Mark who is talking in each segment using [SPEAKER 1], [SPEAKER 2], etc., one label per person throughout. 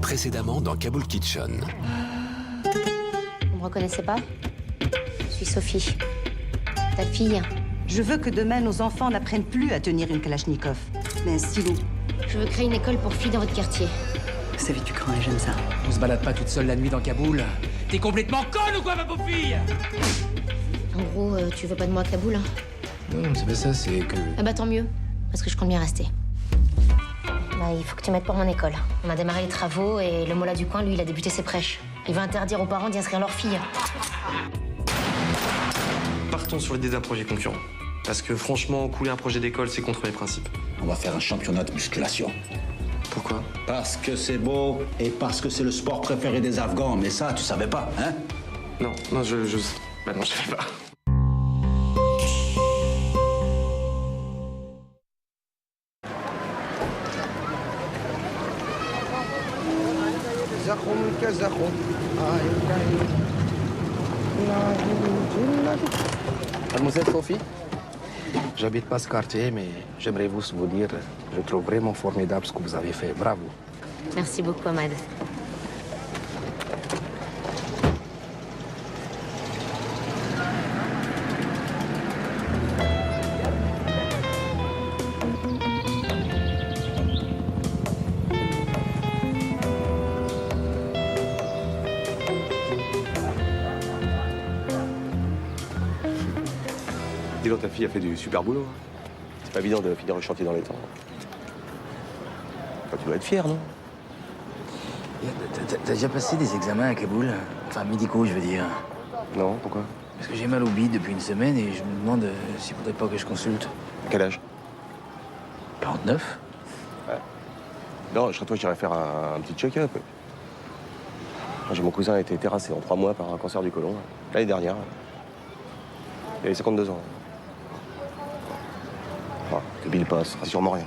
[SPEAKER 1] Précédemment dans Kaboul Kitchen.
[SPEAKER 2] Vous me reconnaissez pas? Je suis Sophie, ta fille.
[SPEAKER 3] Je veux que demain, nos enfants n'apprennent plus à tenir une Kalachnikov, mais un stylo.
[SPEAKER 2] Je veux créer une école pour filles dans votre quartier.
[SPEAKER 3] Vous savez, tu crains et j'aime ça.
[SPEAKER 4] On se balade pas toute seule la nuit dans Kaboul. T'es complètement conne ou quoi, ma pauvre fille?
[SPEAKER 2] En gros, tu veux pas de moi à Kaboul, hein?
[SPEAKER 4] Non, c'est pas ça, c'est que...
[SPEAKER 2] Ah bah tant mieux, parce que je compte bien rester. Bah, il faut que tu m'aides pour mon école. On a démarré les travaux et le mollah du coin, lui, il a débuté ses prêches. Il va interdire aux parents d'y inscrire leur fille.
[SPEAKER 5] Partons sur l'idée d'un projet concurrent. Parce que franchement, couler un projet d'école, c'est contre mes principes.
[SPEAKER 6] On va faire un championnat de musculation.
[SPEAKER 5] Pourquoi?
[SPEAKER 6] Parce que c'est beau et parce que c'est le sport préféré des Afghans. Mais ça, tu savais pas, hein?
[SPEAKER 5] Non, Bah non, je savais pas.
[SPEAKER 7] Mademoiselle Sophie, j'habite pas ce quartier, mais j'aimerais vous dire, je trouve vraiment formidable ce que vous avez fait. Bravo.
[SPEAKER 2] Merci beaucoup, Ahmad.
[SPEAKER 8] Dis donc, ta fille a fait du super boulot. C'est pas évident de finir le chantier dans les temps. Enfin, tu dois être fier, non?
[SPEAKER 4] T'as déjà passé des examens à Kaboul? Enfin, médicaux, je veux dire.
[SPEAKER 8] Non, pourquoi?
[SPEAKER 4] Parce que j'ai mal au bide depuis une semaine et je me demande s'il faudrait pas que je consulte.
[SPEAKER 8] Quel âge?
[SPEAKER 4] 49?
[SPEAKER 8] Non, je serais toi, j'irais faire un petit check-up. J'ai mon cousin a été terrassé en 3 mois par un cancer du côlon. L'année dernière. Il avait 52 ans. Ah, que Bill passe, ça sera sûrement rien.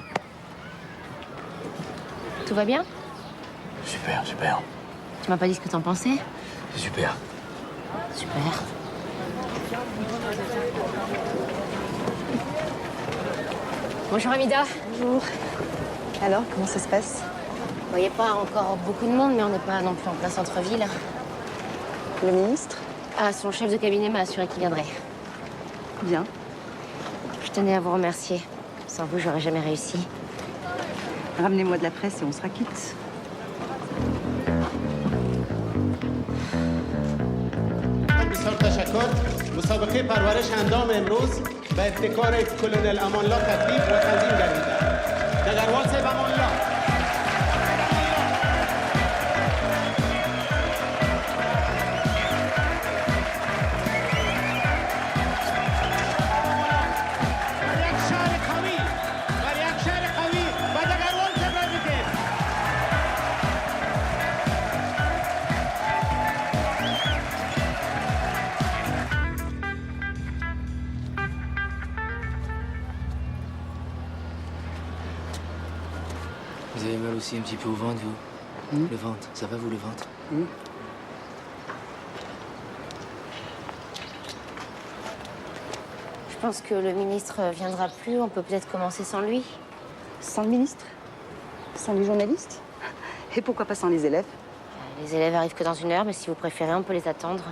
[SPEAKER 2] Tout va bien?
[SPEAKER 4] Super, super.
[SPEAKER 2] Tu m'as pas dit ce que t'en pensais?
[SPEAKER 4] C'est super.
[SPEAKER 2] Super. Bonjour, Hamida.
[SPEAKER 3] Bonjour. Alors, comment ça se passe?
[SPEAKER 2] Vous voyez pas encore beaucoup de monde, mais on n'est pas non plus en plein centre-ville.
[SPEAKER 3] Le ministre?
[SPEAKER 2] Ah, son chef de cabinet m'a assuré qu'il viendrait.
[SPEAKER 3] Bien.
[SPEAKER 2] Je tenais à vous remercier. Sans vous, j'aurais jamais réussi.
[SPEAKER 3] Ramenez-moi de la presse et on sera quitte.
[SPEAKER 9] بسیار تشکر مسابقه پرورش اندام امروز به ابتکار کلونل امان‌الله تطبیق و تنظیم گردیده دگرواس امان‌الله
[SPEAKER 4] Vous avez mal aussi un petit peu au ventre, vous? Le ventre, ça va, vous, le ventre?
[SPEAKER 2] Je pense que le ministre viendra plus. On peut peut-être commencer sans lui.
[SPEAKER 3] Sans le ministre? Sans les journalistes? Et pourquoi pas sans les élèves?
[SPEAKER 2] Les élèves arrivent que dans 1 heure, mais si vous préférez, on peut les attendre.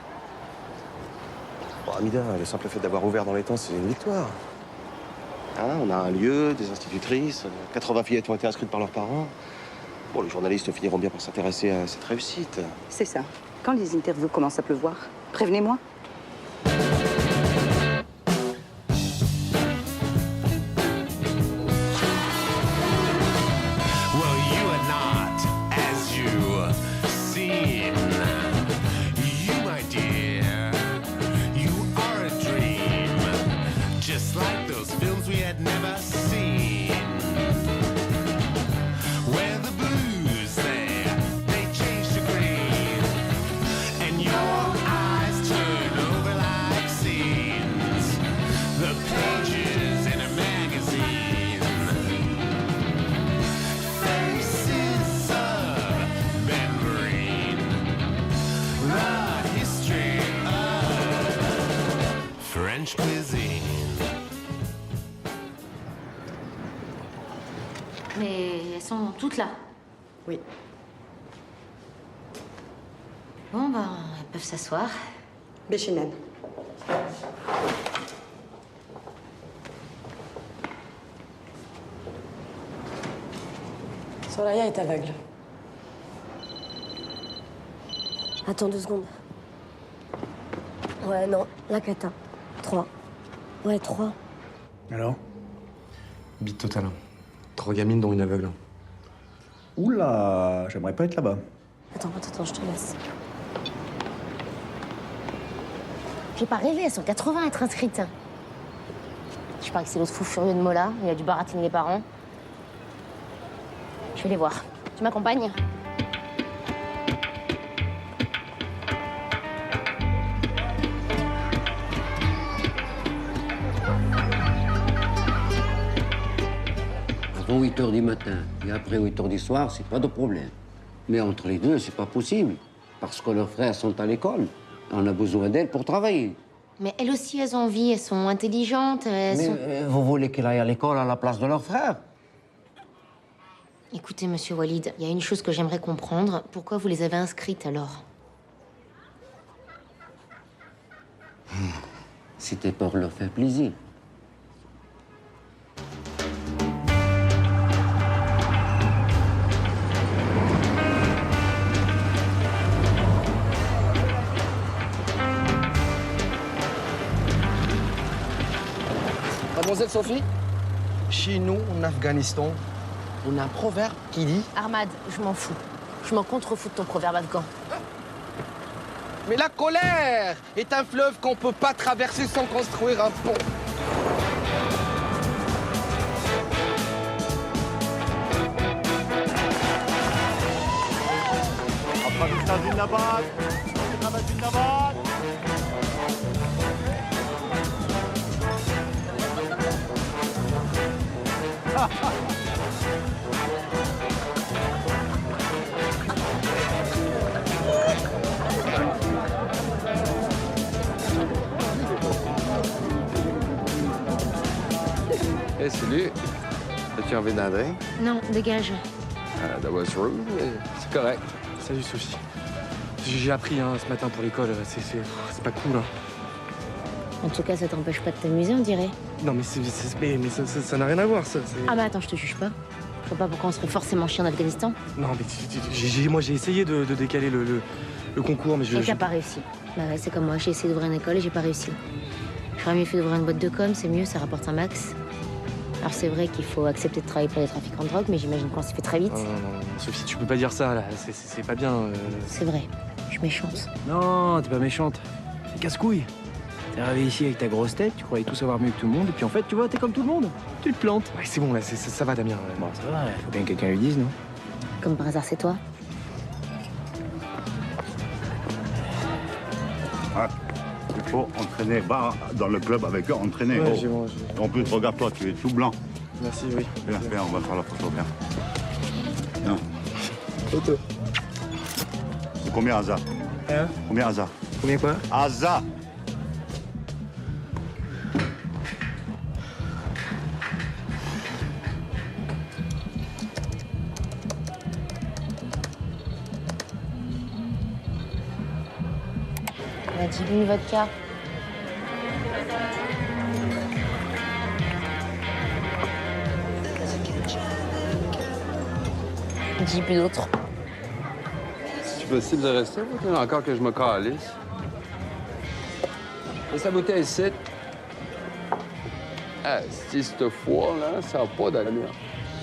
[SPEAKER 8] Bon, Hamida, le simple fait d'avoir ouvert dans les temps, c'est une victoire. Hein, on a un lieu, des institutrices, 80 fillettes ont été inscrites par leurs parents. Bon, les journalistes finiront bien par s'intéresser à cette réussite.
[SPEAKER 3] C'est ça. Quand les interviews commencent à pleuvoir, prévenez-moi.
[SPEAKER 1] Well, you are not as you seem. You, my dear, you are a dream. Just like those films we had never seen. Where the blues they change to green. And your eyes turn over like scenes. The pages in a magazine. Faces of Ben Vereen. The history of French cuisine.
[SPEAKER 2] Mais elles sont toutes là.
[SPEAKER 3] Oui.
[SPEAKER 2] Bon, bah, elles peuvent s'asseoir.
[SPEAKER 3] Béchenel. Soraya est aveugle.
[SPEAKER 10] Attends 2 secondes. Ouais, non, la cata. 3. Ouais, 3.
[SPEAKER 6] Alors?
[SPEAKER 5] Bite totale. 3 gamines dont une aveugle.
[SPEAKER 6] Oula, j'aimerais pas être là-bas.
[SPEAKER 10] Attends, je te laisse.
[SPEAKER 2] J'ai pas rêvé, elles sont 80 à être inscrites. Je parie que c'est l'autre fou furieux de Mola. Il a dû baratiner les parents. Je vais les voir. Tu m'accompagnes?
[SPEAKER 11] Avant 8 h du matin et après 8 h du soir, c'est pas de problème. Mais entre les deux, c'est pas possible. Parce que leurs frères sont à l'école. On a besoin d'elles pour travailler.
[SPEAKER 2] Mais elles aussi, elles ont envie, elles sont intelligentes,
[SPEAKER 11] Mais vous voulez qu'elles aillent à l'école à la place de leurs frères?
[SPEAKER 2] Écoutez, monsieur Walid, il y a une chose que j'aimerais comprendre. Pourquoi vous les avez inscrites, alors?
[SPEAKER 11] C'était pour leur faire plaisir.
[SPEAKER 7] Mademoiselle Sophie, chez nous, en Afghanistan, on a un proverbe qui dit...
[SPEAKER 2] Ahmad, je m'en fous. Je m'en contrefous de ton proverbe afghan.
[SPEAKER 7] Mais la colère est un fleuve qu'on peut pas traverser sans construire un pont.
[SPEAKER 12] Hey, salut. As-tu envie d'un drink?
[SPEAKER 2] Non, dégage.
[SPEAKER 12] That was rude, mais c'est correct.
[SPEAKER 5] Salut Sophie. J'ai appris hein, ce matin pour l'école, c'est pas cool. Hein.
[SPEAKER 2] En tout cas, ça t'empêche pas de t'amuser, on dirait.
[SPEAKER 5] Non mais, mais ça n'a rien à voir, ça.
[SPEAKER 2] Ah bah attends, je te juge pas. Je vois pas pourquoi on serait forcément chier en Afghanistan.
[SPEAKER 5] Non mais moi j'ai essayé de décaler le concours, mais
[SPEAKER 2] Et t'as pas réussi. Bah ouais, c'est comme moi, j'ai essayé d'ouvrir une école et j'ai pas réussi. J'aurais mieux fait d'ouvrir une boîte de com, c'est mieux, ça rapporte un max. Alors c'est vrai qu'il faut accepter de travailler pour les trafiquants de drogue, mais j'imagine qu'on s'y fait très vite.
[SPEAKER 5] Non, Sophie, tu peux pas dire ça, là, c'est pas bien.
[SPEAKER 2] C'est vrai, je suis méchante.
[SPEAKER 4] Non, t'es pas méchante. C'est casse-couille. T'es arrivé ici avec ta grosse tête, tu croyais tout savoir mieux que tout le monde, et puis en fait, tu vois, t'es comme tout le monde. Tu te plantes.
[SPEAKER 5] Ouais, c'est bon, là, ça va, Damien.
[SPEAKER 4] Bon, ça va, faut bien que quelqu'un lui dise, non?
[SPEAKER 2] Comme par hasard, c'est toi.
[SPEAKER 13] Ah, il faut entraîner, va dans le club avec eux, entraîner.
[SPEAKER 5] Ouais,
[SPEAKER 13] Oh. En plus, regarde-toi, tu es tout blanc.
[SPEAKER 5] Merci, oui.
[SPEAKER 13] Viens, on va faire la photo, viens. Viens.
[SPEAKER 5] Photo.
[SPEAKER 13] C'est combien, Hazard?
[SPEAKER 5] Hein?
[SPEAKER 13] Combien, Hazard?
[SPEAKER 5] Combien quoi?
[SPEAKER 13] Hazard!
[SPEAKER 2] On a 10 000 vodka. Dis plus d'autres.
[SPEAKER 12] C'est possible de rester, ou encore que je me calisse? Laisse la bouteille ici. Ah, si cette fois-là, ça n'a pas d'allure.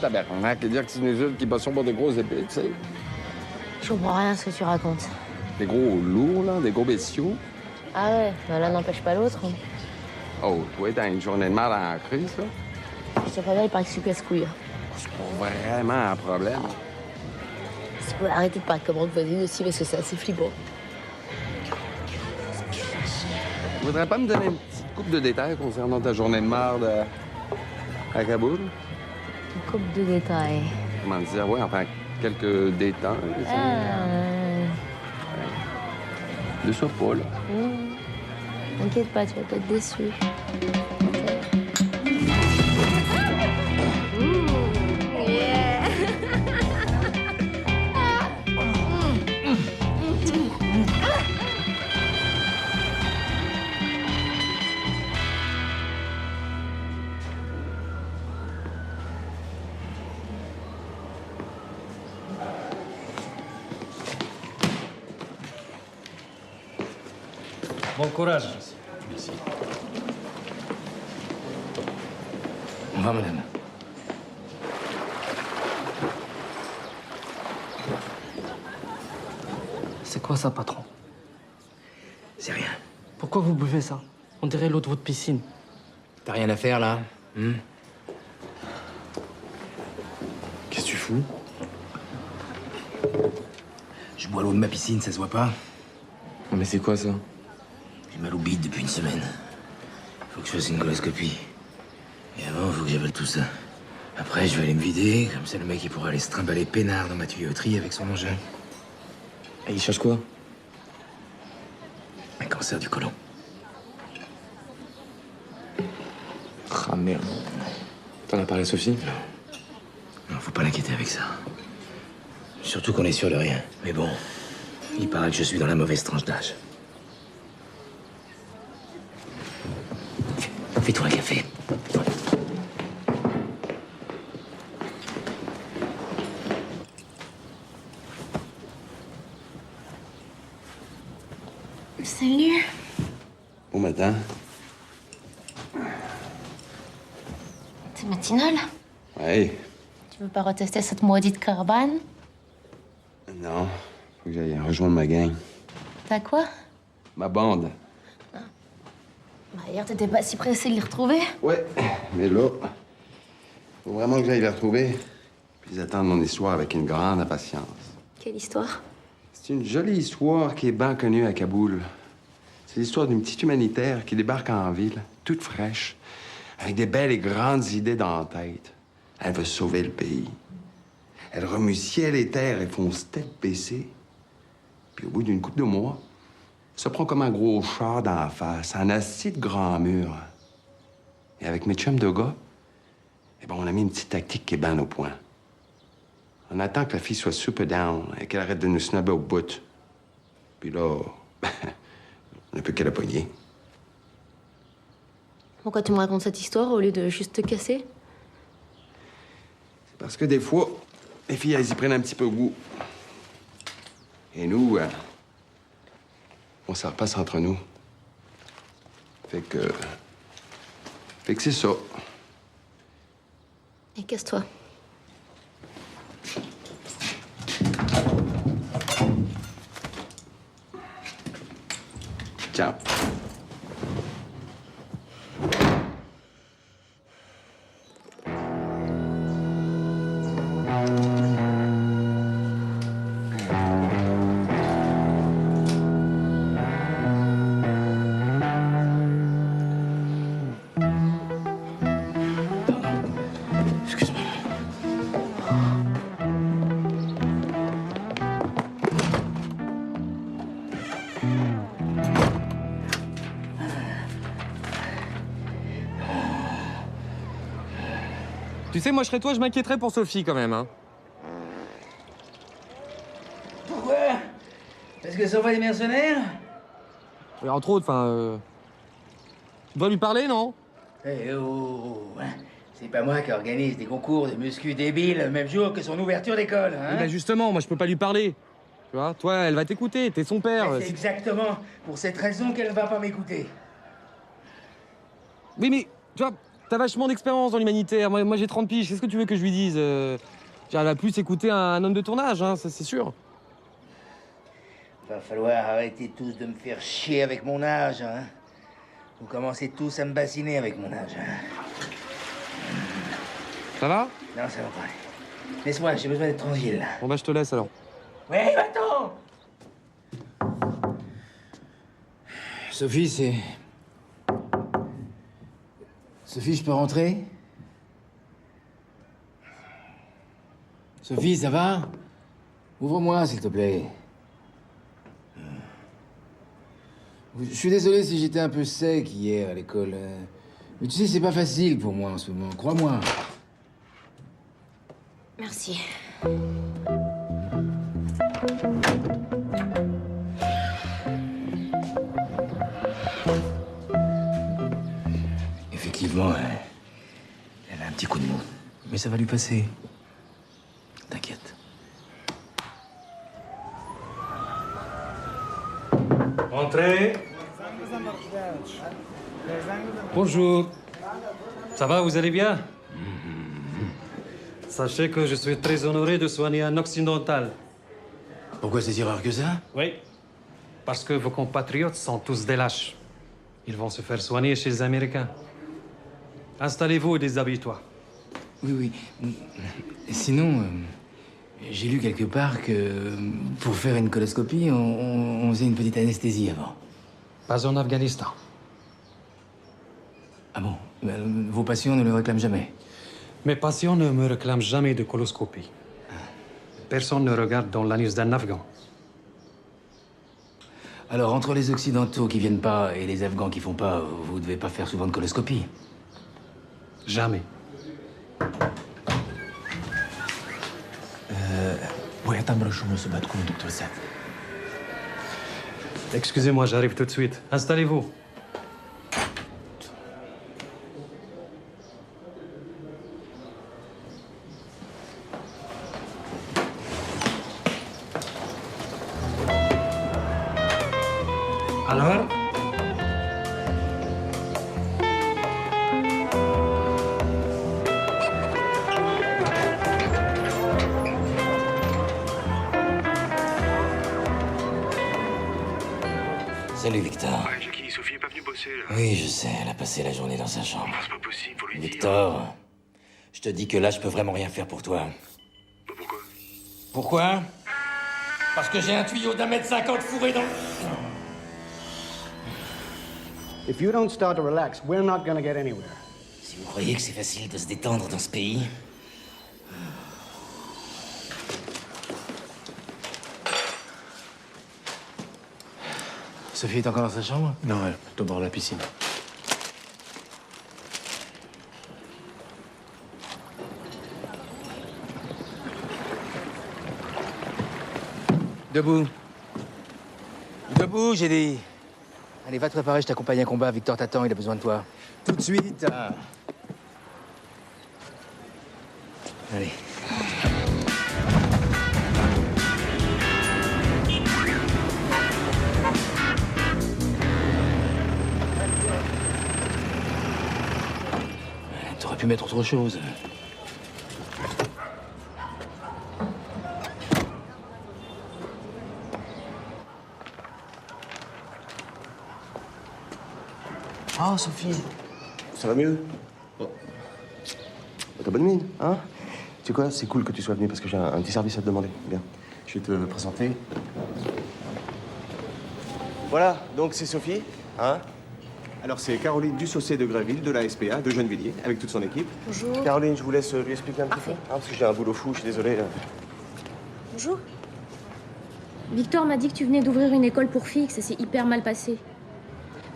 [SPEAKER 12] Tabarnak, et dire que c'est une usine qui bat sur des grosses épées, tu sais.
[SPEAKER 2] Je comprends rien à ce que tu racontes.
[SPEAKER 12] Des gros lourds, là, des gros bestiaux.
[SPEAKER 2] Ah ouais, bah l'un n'empêche pas l'autre.
[SPEAKER 12] Oh, toi, t'as une journée de mal en crise, là?
[SPEAKER 2] Je sais pas bien, il paraît que je suis casse-couille.
[SPEAKER 12] C'est pas vraiment un problème.
[SPEAKER 2] Si vous pouvez arrêter de parler comme Rock Voisine aussi, parce que c'est assez flippant.
[SPEAKER 12] Tu voudrais pas me donner une petite coupe de détails concernant ta journée de marde à Kaboul?
[SPEAKER 2] Une coupe de détails.
[SPEAKER 12] Comment dire? Oui, enfin, quelques détails. Ne sois pas, là.
[SPEAKER 2] T'inquiète pas, tu vas pas être déçu.
[SPEAKER 14] Bon courage.
[SPEAKER 4] Merci. Au revoir, madame.
[SPEAKER 14] C'est quoi ça, patron?
[SPEAKER 4] C'est rien.
[SPEAKER 14] Pourquoi vous buvez ça? On dirait l'eau de votre piscine.
[SPEAKER 4] T'as rien à faire, là? Qu'est-ce que tu fous? Je bois l'eau de ma piscine, ça se voit pas?
[SPEAKER 12] Mais c'est quoi ça?
[SPEAKER 4] J'ai mal au bide depuis une semaine. Faut que je fasse une coloscopie. Et avant, faut que j'avale tout ça. Après, je vais aller me vider, comme ça le mec il pourra aller se trimballer peinard dans ma tuyauterie avec son engin.
[SPEAKER 12] Et il cherche quoi?
[SPEAKER 4] Un cancer du côlon.
[SPEAKER 12] Ah merde. T'en as parlé à Sophie?
[SPEAKER 4] Non, faut pas l'inquiéter avec ça. Surtout qu'on est sûr de rien. Mais bon, il paraît que je suis dans la mauvaise tranche d'âge. Fais-toi un café.
[SPEAKER 2] Salut.
[SPEAKER 12] Bon matin.
[SPEAKER 2] C'est matinal?
[SPEAKER 12] Ouais.
[SPEAKER 2] Tu veux pas retester cette maudite caravane?
[SPEAKER 12] Non. Faut que j'aille rejoindre ma gang.
[SPEAKER 2] T'as quoi?
[SPEAKER 12] Ma bande.
[SPEAKER 2] Bah, hier, t'étais pas si pressé de les retrouver?
[SPEAKER 12] Ouais. Mais là, faut vraiment que j'aille les retrouver. Puis ils attendent mon histoire avec une grande impatience.
[SPEAKER 2] Quelle histoire?
[SPEAKER 12] C'est une jolie histoire qui est bien connue à Kaboul. C'est l'histoire d'une petite humanitaire qui débarque en ville, toute fraîche, avec des belles et grandes idées dans la tête. Elle veut sauver le pays. Elle remue ciel et terre et fonce tête baissée. Puis au bout d'une couple de mois, elle se prend comme un gros char dans la face, un assis de grand mur. Et avec mes chums de gars, eh ben, on a mis une petite tactique qui est bien au point. On attend que la fille soit super down et qu'elle arrête de nous snobber au bout. Puis là, on n'a plus qu'à la poignée.
[SPEAKER 2] Pourquoi tu me racontes cette histoire au lieu de juste te casser?
[SPEAKER 12] C'est parce que des fois, les filles, elles y prennent un petit peu goût. Et nous, on s'en repasse entre nous. Fait que c'est ça.
[SPEAKER 2] Et casse-toi.
[SPEAKER 12] Ciao.
[SPEAKER 4] Excuse-moi.
[SPEAKER 5] Tu sais, moi, je serais toi, je m'inquiéterais pour Sophie, quand même, hein.
[SPEAKER 4] Pourquoi? Parce que ça va des mercenaires?
[SPEAKER 5] Et entre autres, enfin... Tu dois lui parler, non?
[SPEAKER 4] Eh oh, hein. C'est pas moi qui organise des concours de muscu débiles le même jour que son ouverture d'école, hein?
[SPEAKER 5] Bah justement, moi, je peux pas lui parler. Tu vois, toi, elle va t'écouter, t'es son père.
[SPEAKER 4] C'est exactement pour cette raison qu'elle va pas m'écouter.
[SPEAKER 5] Oui, mais, tu vois, t'as vachement d'expérience dans l'humanitaire. Moi j'ai 30 piges, qu'est-ce que tu veux que je lui dise? J'arrive à plus écouter un homme de ton âge, hein, ça c'est sûr.
[SPEAKER 4] Va falloir arrêter tous de me faire chier avec mon âge, hein? Vous commencez tous à me bassiner avec mon âge, hein?
[SPEAKER 5] Ça va?
[SPEAKER 4] Non, ça va pas. Laisse-moi, j'ai besoin d'être tranquille.
[SPEAKER 5] Bon bah je te laisse alors.
[SPEAKER 4] Ouais, va-t'en!
[SPEAKER 15] Sophie, c'est... Sophie, je peux rentrer? Sophie, ça va? Ouvre-moi, s'il te plaît. Je suis désolé si j'étais un peu sec hier à l'école. Mais tu sais, c'est pas facile pour moi en ce moment, crois-moi.
[SPEAKER 2] Merci.
[SPEAKER 4] Effectivement, elle a un petit coup de mou. Mais ça va lui passer. T'inquiète.
[SPEAKER 16] Entrez. Bonjour. Ça va, vous allez bien? Sachez que je suis très honoré de soigner un occidental.
[SPEAKER 15] Pourquoi c'est si rare que ça?
[SPEAKER 16] Oui. Parce que vos compatriotes sont tous des lâches. Ils vont se faire soigner chez les Américains. Installez-vous et déshabille-toi.
[SPEAKER 15] Oui. Sinon, j'ai lu quelque part que pour faire une coloscopie, on faisait une petite anesthésie avant.
[SPEAKER 16] Pas en Afghanistan.
[SPEAKER 15] Ah bon? Vos patients ne le réclament jamais?
[SPEAKER 16] Mes patients ne me réclament jamais de coloscopie. Personne ne regarde dans l'anus d'un Afghan.
[SPEAKER 15] Alors, entre les Occidentaux qui viennent pas et les Afghans qui font pas, vous devez pas faire souvent de coloscopie?
[SPEAKER 16] Jamais. Excusez-moi, j'arrive tout de suite. Installez-vous. Alors?
[SPEAKER 4] Salut, Victor.
[SPEAKER 17] Ouais, Jackie, Sophie est pas venue bosser, là.
[SPEAKER 4] Oui, je sais, elle a passé la journée dans sa chambre.
[SPEAKER 17] C'est pas possible, faut lui dire.
[SPEAKER 4] Victor, je te dis que là, je peux vraiment rien faire pour toi.
[SPEAKER 17] Pourquoi?
[SPEAKER 4] Pourquoi? Parce que j'ai un tuyau d'1,50 m fourré dans le...
[SPEAKER 9] If you don't start to relax, we're not gonna get anywhere.
[SPEAKER 4] Si vous croyez que c'est facile de se détendre dans ce pays...
[SPEAKER 15] Sophie est encore dans sa chambre?
[SPEAKER 7] Non, elle est au bord de la piscine.
[SPEAKER 15] Debout. Debout, j'ai dit. Allez, va te préparer, je t'accompagne à un combat. Victor t'attend, il a besoin de toi. Tout de suite. Allez. T'aurais pu mettre autre chose.
[SPEAKER 9] Oh, Sophie.
[SPEAKER 8] Ça va mieux? Bon. T'as bonne mine, hein? Tu sais quoi, c'est cool que tu sois venu parce que j'ai un petit service à te demander. Bien. Je vais te présenter. Voilà, donc c'est Sophie, hein? Alors c'est Caroline Dussaucé de Gréville, de la SPA, de Gennevilliers, avec toute son équipe.
[SPEAKER 10] Bonjour.
[SPEAKER 8] Caroline, je vous laisse lui expliquer un petit peu, hein, parce que j'ai un boulot fou, je suis désolé.
[SPEAKER 2] Bonjour. Victor m'a dit que tu venais d'ouvrir une école pour filles, que ça s'est hyper mal passé.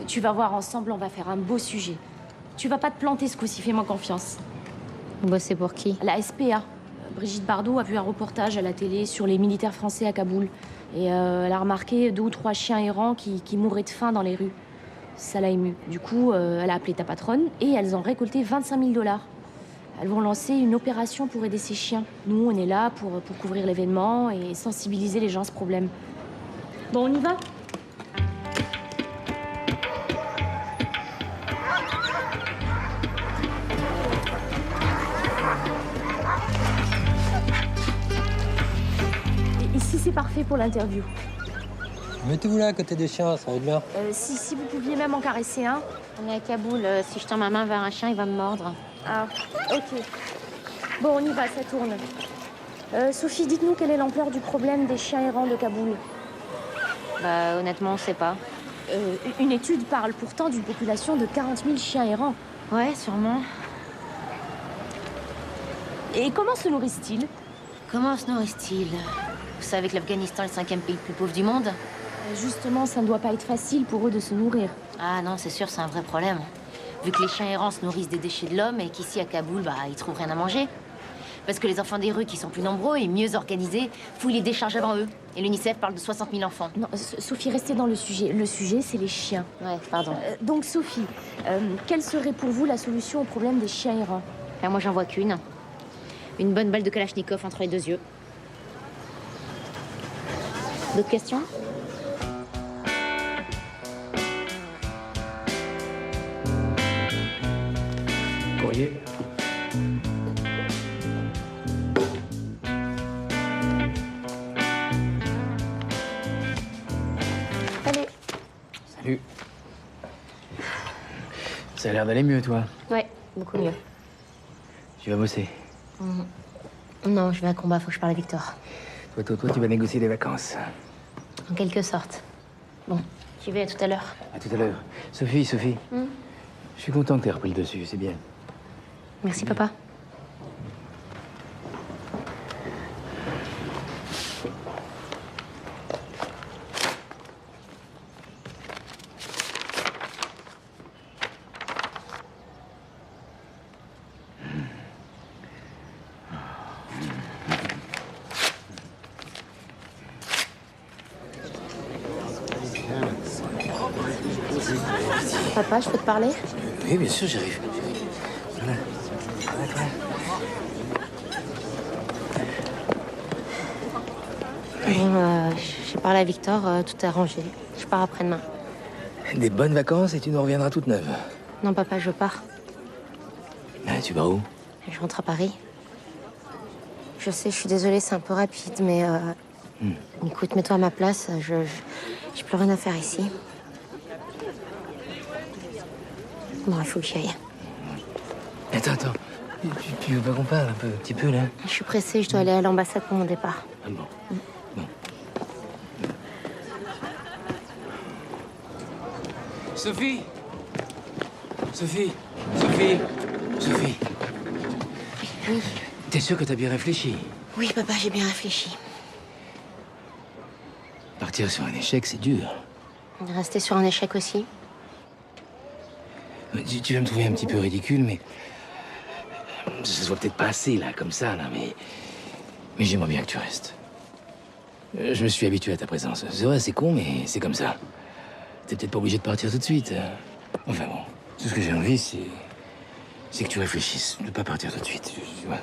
[SPEAKER 2] Tu vas voir, ensemble, on va faire un beau sujet. Tu vas pas te planter ce coup-ci, fais-moi confiance. Bosser pour qui? La SPA. Brigitte Bardot a vu un reportage à la télé sur les militaires français à Kaboul. Et elle a remarqué 2 ou 3 chiens errants qui mouraient de faim dans les rues. Ça l'a émue. Du coup, elle a appelé ta patronne et elles ont récolté 25 000 $. Elles vont lancer une opération pour aider ces chiens. Nous, on est là pour couvrir l'événement et sensibiliser les gens à ce problème. Bon, on y va? Et ici, c'est parfait pour l'interview.
[SPEAKER 14] Mettez-vous là à côté des chiens, ça va être bien.
[SPEAKER 2] Si vous pouviez même en caresser un. On est à Kaboul. Si je tends ma main vers un chien, il va me mordre. Ah, ok. Bon, on y va, ça tourne. Sophie, dites-nous quelle est l'ampleur du problème des chiens errants de Kaboul.
[SPEAKER 18] Bah, honnêtement, on sait pas.
[SPEAKER 2] Une étude parle pourtant d'une population de 40 000 chiens errants.
[SPEAKER 18] Ouais, sûrement.
[SPEAKER 2] Et comment se nourrissent-ils?
[SPEAKER 18] Comment se nourrissent-ils? Vous savez que l'Afghanistan est le 5e pays le plus pauvre du monde?
[SPEAKER 2] Justement, ça ne doit pas être facile pour eux de se nourrir.
[SPEAKER 18] Ah non, c'est sûr, c'est un vrai problème. Vu que les chiens errants se nourrissent des déchets de l'homme et qu'ici, à Kaboul, bah, ils trouvent rien à manger. Parce que les enfants des rues, qui sont plus nombreux et mieux organisés, fouillent les décharges avant eux. Et l'UNICEF parle de 60 000 enfants.
[SPEAKER 2] Non, Sophie, restez dans le sujet. Le sujet, c'est les chiens.
[SPEAKER 18] Ouais, pardon.
[SPEAKER 2] Donc, Sophie, quelle serait pour vous la solution au problème des chiens errants?
[SPEAKER 18] Ben, moi, j'en vois qu'une. Une bonne balle de Kalachnikov entre les 2 yeux. D'autres questions?
[SPEAKER 15] Salut. Ça a l'air d'aller mieux, toi.
[SPEAKER 18] Ouais, beaucoup mieux.
[SPEAKER 15] Tu vas bosser.
[SPEAKER 18] Non, je vais à un combat, faut que je parle à Victor.
[SPEAKER 15] Toi, tu vas négocier des vacances.
[SPEAKER 18] En quelque sorte. Bon, j'y vais à tout à l'heure.
[SPEAKER 15] À tout à l'heure. Sophie. Je suis content que t'aies repris le dessus, c'est bien.
[SPEAKER 18] Merci, papa. Papa, je peux te parler?
[SPEAKER 15] Oui, bien sûr, j'arrive. Voilà.
[SPEAKER 18] Bon, j'ai parlé à Victor, tout est arrangé. Je pars après-demain.
[SPEAKER 15] Des bonnes vacances et tu nous reviendras toute neuve.
[SPEAKER 18] Non, papa, je pars.
[SPEAKER 15] Ah, tu vas où?
[SPEAKER 18] Je rentre à Paris. Je sais, je suis désolée, c'est un peu rapide, mais... Écoute, mets-toi à ma place, j'ai plus rien à faire ici. Bon, il faut que j'y aille.
[SPEAKER 15] Attends. Tu veux pas qu'on parle un petit peu, là?
[SPEAKER 18] Je suis pressée, je dois aller à l'ambassade pour mon départ.
[SPEAKER 15] Ah bon. Sophie!
[SPEAKER 18] Oui.
[SPEAKER 15] T'es sûre que t'as bien réfléchi?
[SPEAKER 18] Oui, papa, j'ai bien réfléchi.
[SPEAKER 15] Partir sur un échec, c'est dur.
[SPEAKER 18] Rester sur un échec aussi.
[SPEAKER 15] Tu vas me trouver un petit peu ridicule, mais... Ça se voit peut-être pas assez, là, comme ça, là, mais j'aimerais bien que tu restes. Je me suis habitué à ta présence. C'est vrai, c'est con, mais c'est comme ça. T'es peut-être pas obligé de partir tout de suite. Enfin bon, tout ce que j'ai envie, c'est que tu réfléchisses, de pas partir tout de suite, tu vois.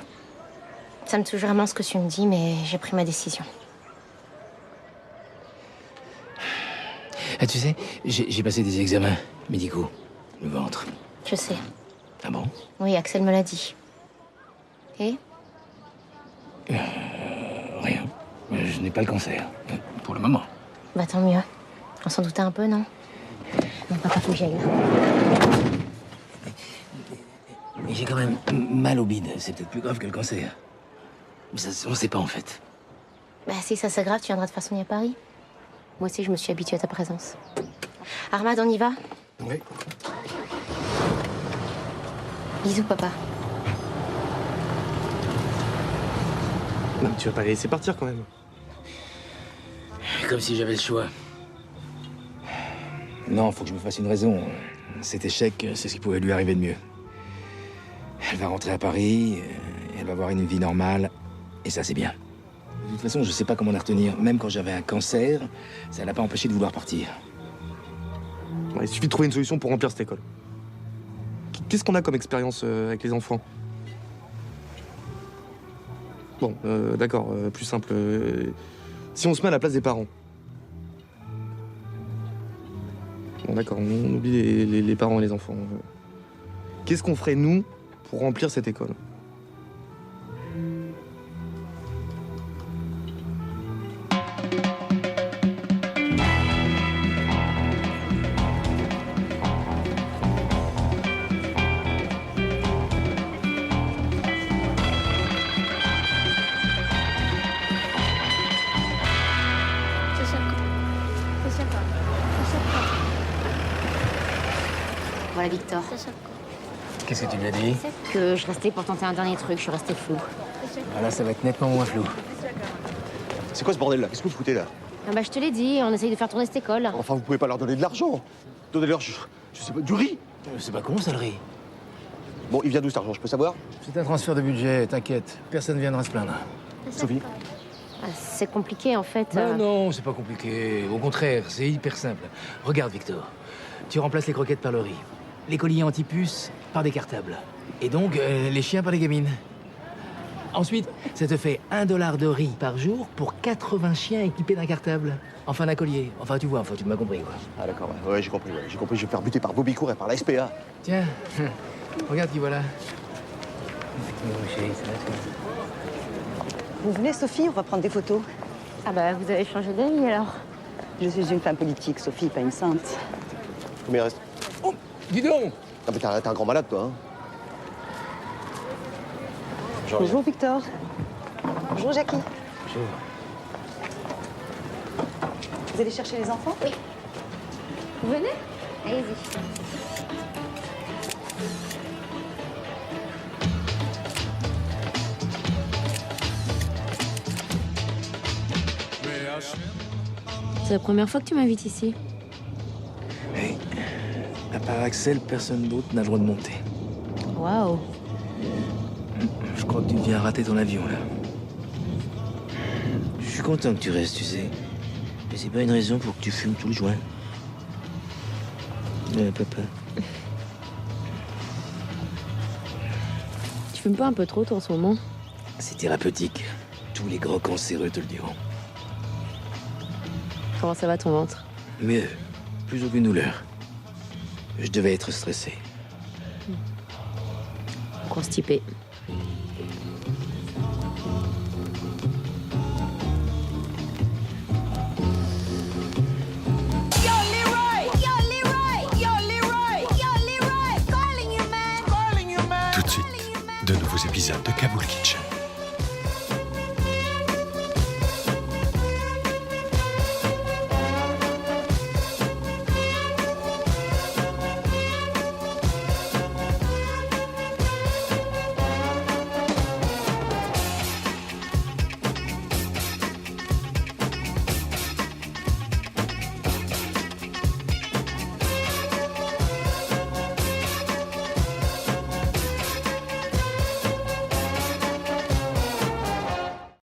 [SPEAKER 18] Ça me touche vraiment ce que tu me dis, mais j'ai pris ma décision.
[SPEAKER 15] Ah, tu sais, j'ai passé des examens médicaux. Le ventre.
[SPEAKER 18] Je sais.
[SPEAKER 15] Ah bon?
[SPEAKER 18] Oui, Axel me l'a dit. Et?
[SPEAKER 15] Rien. Je n'ai pas le cancer. Pour le moment.
[SPEAKER 18] Bah tant mieux. On s'en doutait un peu, non? Non, papa, faut que j'y aille.
[SPEAKER 15] J'ai quand même mal au bide. C'est peut-être plus grave que le cancer. Mais ça, on sait pas, en fait.
[SPEAKER 18] Bah si ça s'aggrave, tu viendras de façon à Paris. Moi aussi, je me suis habituée à ta présence. Armad, on y va?
[SPEAKER 8] Oui.
[SPEAKER 18] Bisous, papa.
[SPEAKER 8] Non, mais tu vas pas les laisser partir quand même.
[SPEAKER 15] Comme si j'avais le choix. Non, faut que je me fasse une raison. Cet échec, c'est ce qui pouvait lui arriver de mieux. Elle va rentrer à Paris, elle va avoir une vie normale, et ça, c'est bien. De toute façon, je sais pas comment la retenir. Même quand j'avais un cancer, ça l'a pas empêché de vouloir partir.
[SPEAKER 8] Ouais, il suffit de trouver une solution pour remplir cette école. Qu'est-ce qu'on a comme expérience avec les enfants? Bon, d'accord, plus simple. Si on se met à la place des parents. Bon, d'accord, on oublie les parents et les enfants. Qu'est-ce qu'on ferait, nous, pour remplir cette école?
[SPEAKER 18] Voilà, Victor.
[SPEAKER 15] Qu'est-ce que tu lui as dit?
[SPEAKER 18] Que je restais pour tenter un dernier truc, je suis restée floue.
[SPEAKER 15] Voilà, ça va être nettement moins flou.
[SPEAKER 8] C'est quoi ce bordel là? Qu'est-ce que vous foutez là?
[SPEAKER 18] Ah bah je te l'ai dit, on essaye de faire tourner cette école.
[SPEAKER 8] Enfin, vous pouvez pas leur donner de l'argent. Donnez-leur, je sais pas, du riz.
[SPEAKER 15] C'est pas con, ça, le riz.
[SPEAKER 8] Bon, il vient d'où cet argent, je peux savoir?
[SPEAKER 15] C'est un transfert de budget, t'inquiète. Personne ne viendra se plaindre.
[SPEAKER 8] Sophie?
[SPEAKER 18] Ah, c'est compliqué en fait.
[SPEAKER 15] Non, c'est pas compliqué. Au contraire, c'est hyper simple. Regarde, Victor. Tu remplaces les croquettes par le riz. Les colliers anti-puces par des cartables. Et donc, les chiens par des gamines. Ensuite, ça te fait $1 de riz par jour pour 80 chiens équipés d'un cartable. Enfin, d'un collier. Enfin, tu vois, enfin, tu m'as compris, quoi.
[SPEAKER 8] Ah d'accord, ouais, j'ai compris, je vais me faire buter par Bobbycourt et par la SPA.
[SPEAKER 15] Tiens, regarde qui voilà.
[SPEAKER 3] Vous venez, Sophie, on va prendre des photos.
[SPEAKER 18] Ah bah vous avez changé d'avis alors?
[SPEAKER 3] Je suis une femme politique, Sophie, pas une sainte.
[SPEAKER 8] Combien il reste?
[SPEAKER 15] Oh, dis donc!
[SPEAKER 8] Non, mais t'es un grand malade, toi, hein.
[SPEAKER 3] Bonjour Victor. Bonjour Jackie.
[SPEAKER 15] Bonjour.
[SPEAKER 3] Vous allez chercher les enfants?
[SPEAKER 18] Oui. Venez. Allez-y.
[SPEAKER 2] C'est la première fois que tu m'invites ici.
[SPEAKER 15] Hey, à part Axel, personne d'autre n'a le droit de monter.
[SPEAKER 2] Waouh.
[SPEAKER 15] Je crois que tu viens rater ton avion, là. Je suis content que tu restes, tu sais. Mais c'est pas une raison pour que tu fumes tout le joint. Papa.
[SPEAKER 2] Tu fumes pas un peu trop, toi, en ce moment?
[SPEAKER 15] C'est thérapeutique. Tous les grands cancéreux te le diront.
[SPEAKER 2] Comment ça va, ton ventre?
[SPEAKER 15] Mieux. Plus aucune douleur. Je devais être stressé.
[SPEAKER 2] Constipé.